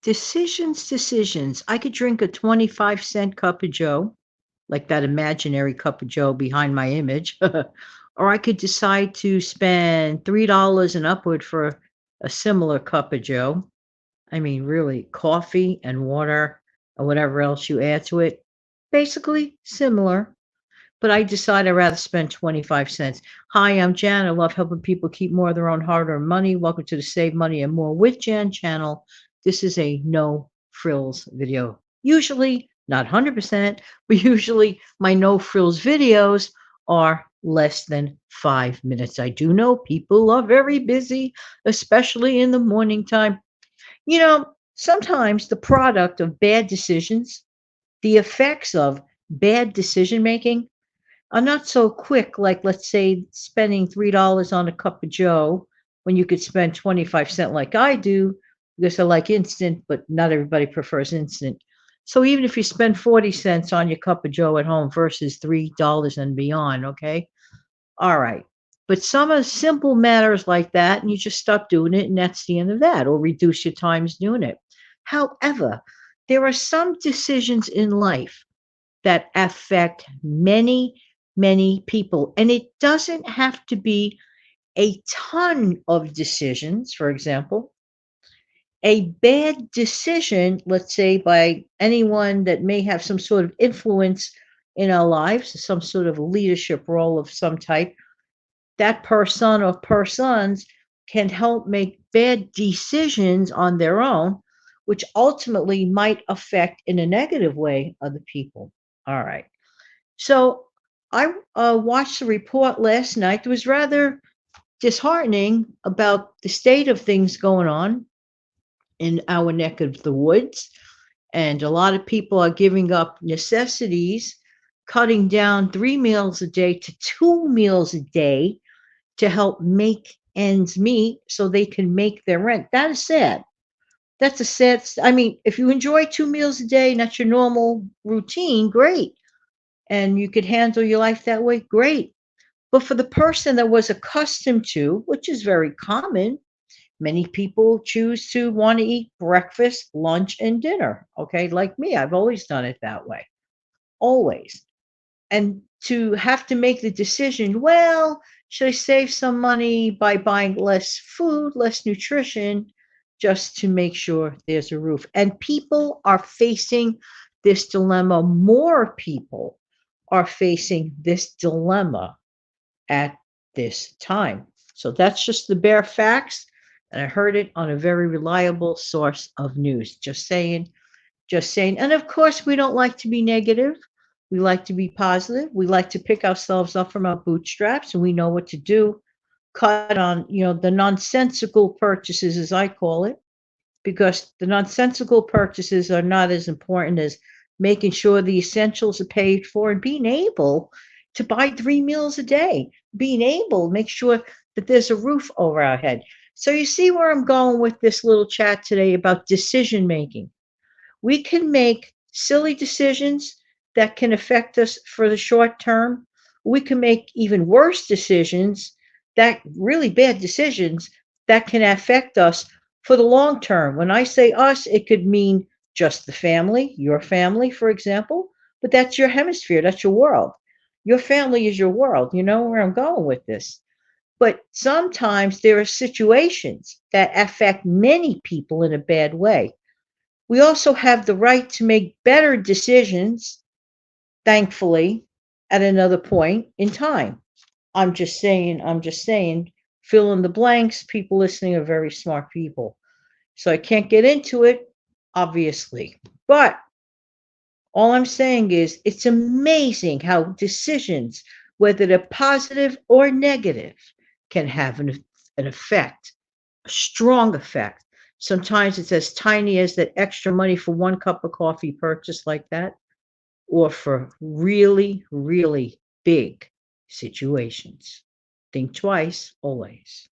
Decisions. I could drink a 25-cent cup of Joe, like that imaginary cup of Joe behind my image, or I could decide to spend $3 and upward for a similar cup of Joe. I mean, really, coffee and water or whatever else you add to it, basically similar. But I decide I'd rather spend 25 cents. Hi, I'm Jan. I love helping people keep more of their own hard earned money. Welcome to the Save Money and More with Jan channel. This is a no frills video. Usually, not 100%, but usually my no frills videos are less than 5 minutes. I do know people are very busy, especially in the morning time. Sometimes the product of bad decisions, the effects of bad decision making, are not so quick, like, let's say, spending $3 on a cup of Joe when you could spend 25 cents like I do, because I like instant, but not everybody prefers instant. So even if you spend 40 cents on your cup of Joe at home versus $3 and beyond, okay? All right. But some of simple matters like that, and you just stop doing it, and that's the end of that, or reduce your times doing it. However, there are some decisions in life that affect many, many people. And it doesn't have to be a ton of decisions. For example, a bad decision, let's say by anyone that may have some sort of influence in our lives, some sort of leadership role of some type, that person or persons can help make bad decisions on their own, which ultimately might affect in a negative way other people. All right. So I watched the report last night. It was rather disheartening about the state of things going on in our neck of the woods. And a lot of people are giving up necessities, cutting down 3 meals a day to 2 meals a day to help make ends meet so they can make their rent. That is sad. That's a sad. I mean, if you enjoy 2 meals a day and that's your normal routine, great. And you could handle your life that way, great. But for the person that was accustomed to, which is very common, many people choose to want to eat breakfast, lunch, and dinner. Okay, like me, I've always done it that way, always. And to have to make the decision, well, should I save some money by buying less food, less nutrition, just to make sure there's a roof? And people are facing this dilemma. More people are facing this dilemma at this time. So that's just the bare facts. And I heard it on a very reliable source of news. Just saying, just saying. And of course, we don't like to be negative. We like to be positive. We like to pick ourselves up from our bootstraps, and we know what to do. Cut on, the nonsensical purchases, as I call it, because the nonsensical purchases are not as important as making sure the essentials are paid for and being able to buy 3 meals a day, being able to make sure that there's a roof over our head. So you see where I'm going with this little chat today about decision making. We can make silly decisions that can affect us for the short term. We can make even worse decisions, that really bad decisions that can affect us for the long term. When I say us, it could mean just the family, your family, for example, but that's your hemisphere, that's your world. Your family is your world. You know where I'm going with this. But sometimes there are situations that affect many people in a bad way. We also have the right to make better decisions, thankfully, at another point in time. I'm just saying, fill in the blanks. People listening are very smart people. So I can't get into it, obviously. But all I'm saying is it's amazing how decisions, whether they're positive or negative, can have an effect, a strong effect. Sometimes it's as tiny as that extra money for one cup of coffee purchase like that, or for really, really big situations. Think twice, always.